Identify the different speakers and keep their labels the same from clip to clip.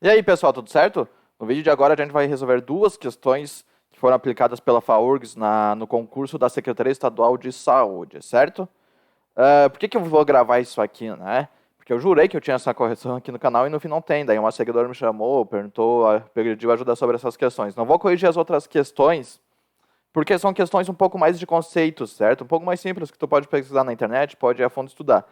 Speaker 1: E aí, pessoal, tudo certo? No vídeo de agora a gente vai resolver duas questões que foram aplicadas pela FAURGS no concurso da Secretaria Estadual de Saúde, certo? Por que eu vou gravar isso aqui, né? Porque eu jurei que eu tinha essa correção aqui no canal e no fim não tem. Daí uma seguidora me chamou, perguntou, pediu ajuda sobre essas questões. Não vou corrigir as outras questões, porque são questões um pouco mais de conceitos, certo? Um pouco mais simples, que tu pode pesquisar na internet, pode ir a fundo estudar.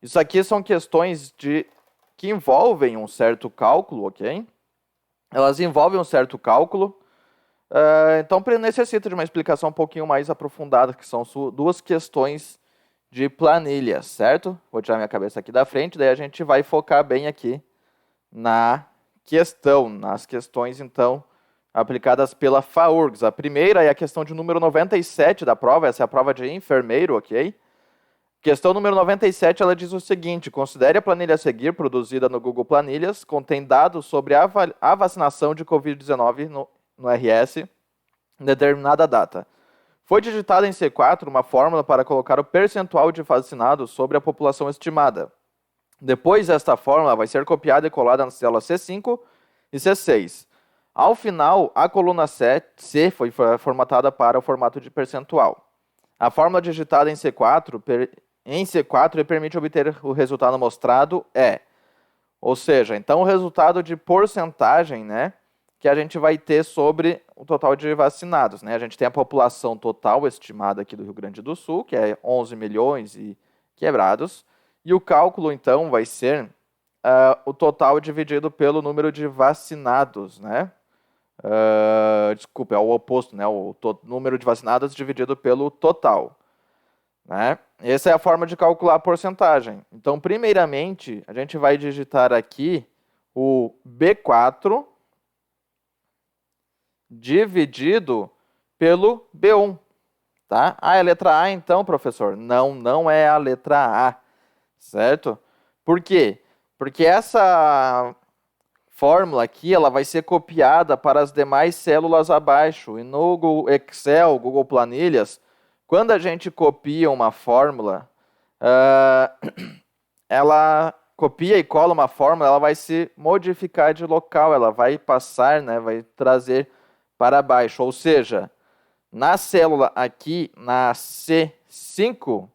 Speaker 1: Isso aqui são questões que envolvem um certo cálculo, ok? Elas envolvem um certo cálculo, então necessita de uma explicação um pouquinho mais aprofundada, que são duas questões de planilha, certo? Vou tirar minha cabeça aqui da frente, daí a gente vai focar bem aqui nas questões, então, aplicadas pela FAURGS. A primeira é a questão de número 97 da prova, essa é a prova de enfermeiro, ok? Questão número 97, ela diz o seguinte: considere a planilha a seguir, produzida no Google Planilhas, contém dados sobre a vacinação de Covid-19 no RS em determinada data. Foi digitada em C4 uma fórmula para colocar o percentual de vacinados sobre a população estimada. Depois, esta fórmula vai ser copiada e colada nas células C5 e C6. Ao final, a coluna C foi formatada para o formato de percentual. A fórmula digitada em C4 permite obter o resultado mostrado ou seja, então o resultado de porcentagem, né, que a gente vai ter sobre o total de vacinados, né? A gente tem a população total estimada aqui do Rio Grande do Sul, que é 11 milhões e quebrados, e o cálculo, então, vai ser o total dividido pelo número de vacinados, né? Desculpa, é o oposto, né? O número de vacinados dividido pelo total, né? Essa é a forma de calcular a porcentagem. Então, primeiramente, a gente vai digitar aqui o B4 dividido pelo B1, tá? Ah, é a letra A então, professor? Não, não é a letra A, certo? Por quê? Porque essa fórmula aqui, ela vai ser copiada para as demais células abaixo. E no Google Excel, Google Planilhas, quando a gente copia uma fórmula, ela copia e cola uma fórmula, ela vai se modificar de local, ela vai passar, né, vai trazer para baixo. Ou seja, na célula aqui, na C5,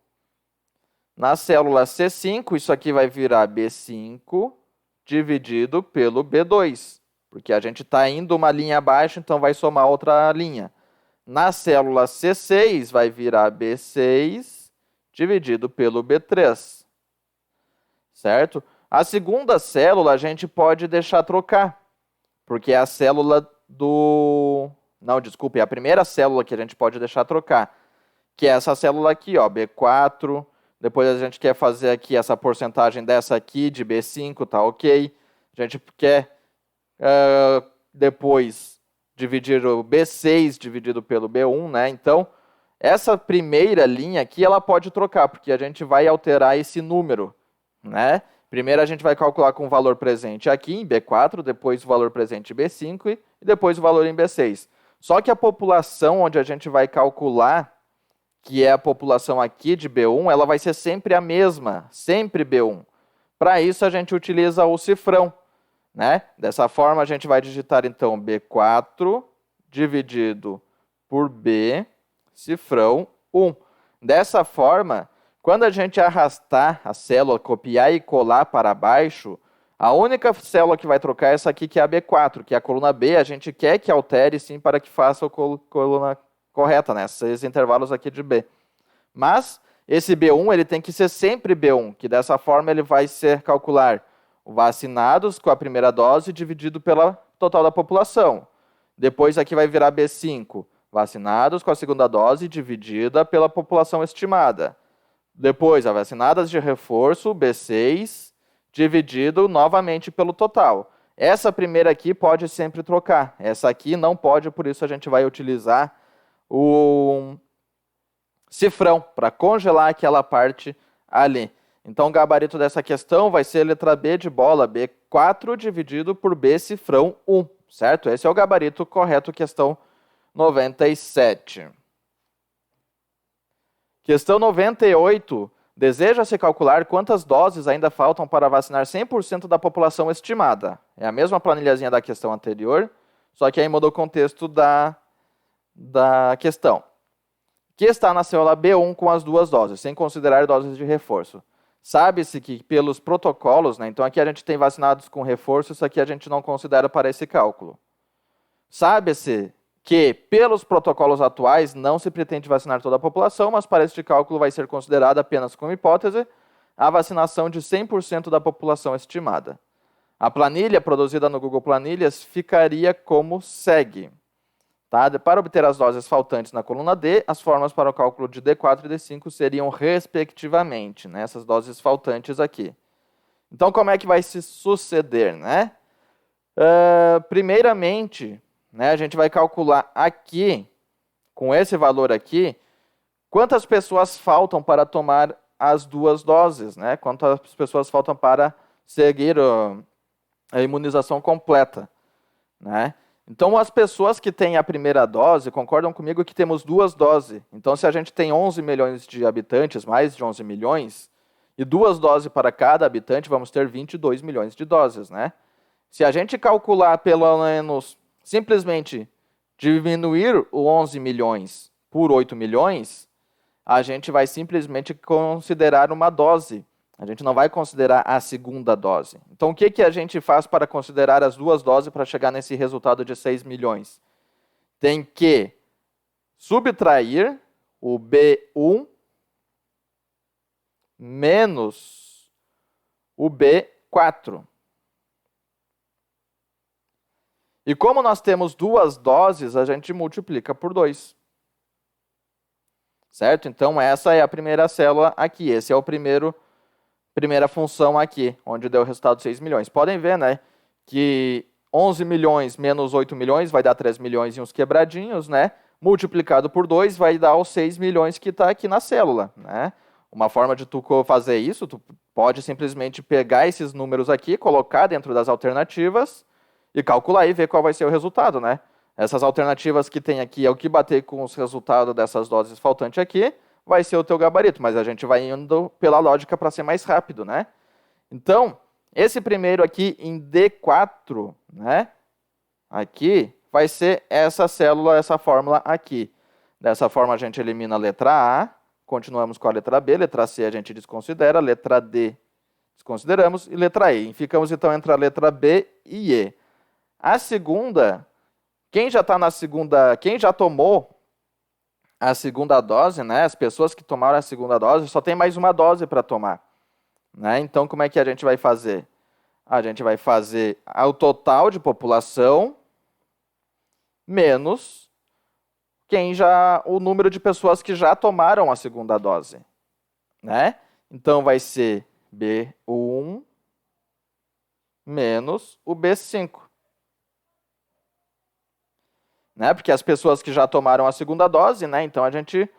Speaker 1: isso aqui vai virar B5 dividido pelo B2, porque a gente está indo uma linha abaixo, então vai somar outra linha. Na célula C6 vai virar B6 dividido pelo B3, certo? A segunda célula a gente pode deixar trocar, porque é a célula Não, desculpe, é a primeira célula que a gente pode deixar trocar, que é essa célula aqui, ó, B4. Depois a gente quer fazer aqui essa porcentagem dessa aqui de B5, tá ok. A gente quer depois dividir o B6 dividido pelo B1, né? Então, essa primeira linha aqui, ela pode trocar, porque a gente vai alterar esse número, né? Primeiro a gente vai calcular com o valor presente aqui em B4, depois o valor presente em B5 e depois o valor em B6. Só que a população onde a gente vai calcular, que é a população aqui de B1, ela vai ser sempre a mesma, sempre B1. Para isso a gente utiliza o cifrão, né? Dessa forma a gente vai digitar então B4 dividido por B, cifrão 1. Dessa forma, quando a gente arrastar a célula, copiar e colar para baixo, a única célula que vai trocar é essa aqui, que é a B4, que é a coluna B. A gente quer que altere, sim, para que faça a coluna correta, né? Esses intervalos aqui de B. Mas esse B1 ele tem que ser sempre B1, que dessa forma ele vai ser calcular vacinados com a primeira dose dividido pela total da população. Depois aqui vai virar B5, vacinados com a segunda dose dividida pela população estimada. Depois, a vacinadas de reforço, B6, dividido novamente pelo total. Essa primeira aqui pode sempre trocar. Essa aqui não pode, por isso a gente vai utilizar o cifrão para congelar aquela parte ali. Então, o gabarito dessa questão vai ser letra B de bola, B4 dividido por B, cifrão 1, certo? Esse é o gabarito correto, questão 97. Questão 98. Deseja-se calcular quantas doses ainda faltam para vacinar 100% da população estimada. É a mesma planilhazinha da questão anterior, só que aí mudou o contexto da questão. Que está na célula B1 com as 2 doses, sem considerar doses de reforço. Sabe-se que pelos protocolos, né, então aqui a gente tem vacinados com reforço, isso aqui a gente não considera para esse cálculo. Sabe-se que pelos protocolos atuais não se pretende vacinar toda a população, mas para este cálculo vai ser considerada apenas como hipótese a vacinação de 100% da população estimada. A planilha produzida no Google Planilhas ficaria como segue. Tá? Para obter as doses faltantes na coluna D, as formas para o cálculo de D4 e D5 seriam respectivamente, né, essas doses faltantes aqui. Então, como é que vai se suceder? Né? Primeiramente, né, a gente vai calcular aqui, com esse valor aqui, quantas pessoas faltam para tomar as 2 doses, né? Quantas pessoas faltam para seguir a imunização completa, né? Então, as pessoas que têm a primeira dose concordam comigo que temos 2 doses. Então, se a gente tem 11 milhões de habitantes, mais de 11 milhões, e 2 doses para cada habitante, vamos ter 22 milhões de doses, né? Se a gente calcular pelo menos, simplesmente diminuir o 11 milhões por 8 milhões, a gente vai simplesmente considerar uma dose. A gente não vai considerar a segunda dose. Então, o que a gente faz para considerar as 2 doses para chegar nesse resultado de 6 milhões? Tem que subtrair o B1 menos o B4. E como nós temos 2 doses, a gente multiplica por 2. Certo? Então, essa é a primeira célula aqui. Esse é o primeira função aqui, onde deu o resultado de 6 milhões. Podem ver, né, que 11 milhões menos 8 milhões vai dar 3 milhões e uns quebradinhos, né? Multiplicado por 2 vai dar os 6 milhões que está aqui na célula, né? Uma forma de tu fazer isso, tu pode simplesmente pegar esses números aqui, colocar dentro das alternativas e calcular e ver qual vai ser o resultado, né? Essas alternativas que tem aqui é o que bater com os resultados dessas doses faltantes aqui, vai ser o teu gabarito, mas a gente vai indo pela lógica para ser mais rápido, né? Então, esse primeiro aqui em D4, né? Aqui vai ser essa célula, essa fórmula aqui. Dessa forma a gente elimina a letra A, continuamos com a letra B, letra C a gente desconsidera, letra D desconsideramos e letra E. Ficamos então entre a letra B e E. A segunda, quem já está na segunda, quem já tomou a segunda dose, né? As pessoas que tomaram a segunda dose, só tem mais uma dose para tomar, né? Então, como é que a gente vai fazer? A gente vai fazer o total de população menos o número de pessoas que já tomaram a segunda dose, né? Então, vai ser B1 menos o B5. Né? Porque as pessoas que já tomaram a segunda dose, né? Então a gente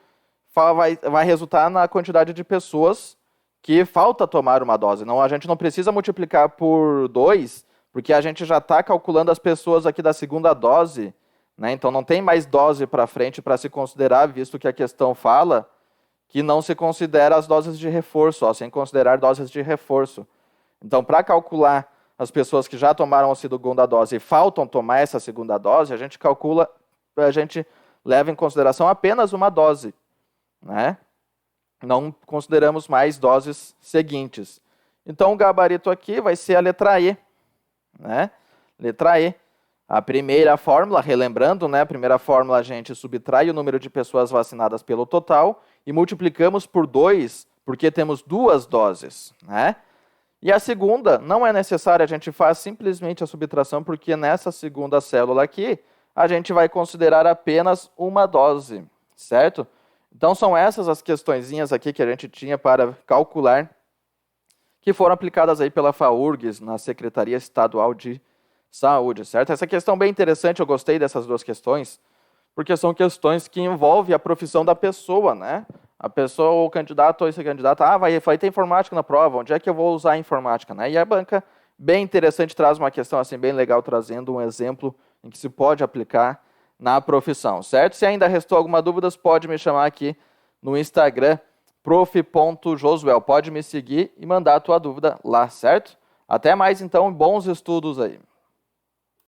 Speaker 1: vai resultar na quantidade de pessoas que falta tomar uma dose. Não, a gente não precisa multiplicar por 2, porque a gente já está calculando as pessoas aqui da segunda dose, né? Então não tem mais dose para frente para se considerar, visto que a questão fala que não se considera as doses de reforço, ó, sem considerar doses de reforço. Então, para calcular as pessoas que já tomaram a segunda dose e faltam tomar essa segunda dose, a gente leva em consideração apenas uma dose, né? Não consideramos mais doses seguintes. Então, o gabarito aqui vai ser a letra E, né? Letra E. A primeira fórmula, relembrando, né? A primeira fórmula a gente subtrai o número de pessoas vacinadas pelo total e multiplicamos por 2, porque temos 2 doses, né? E a segunda, não é necessário, a gente faz simplesmente a subtração, porque nessa segunda célula aqui, a gente vai considerar apenas uma dose, certo? Então, são essas as questõezinhas aqui que a gente tinha para calcular, que foram aplicadas aí pela FAURGS, na Secretaria Estadual de Saúde, certo? Essa questão é bem interessante, eu gostei dessas 2 questões, porque são questões que envolvem a profissão da pessoa, né? A pessoa, o candidato ou esse candidato, vai ter informática na prova, onde é que eu vou usar a informática, né? E a banca, bem interessante, traz uma questão assim bem legal, trazendo um exemplo em que se pode aplicar na profissão, certo? Se ainda restou alguma dúvida, pode me chamar aqui no Instagram, prof.josuel. Pode me seguir e mandar a tua dúvida lá, certo? Até mais então, bons estudos aí.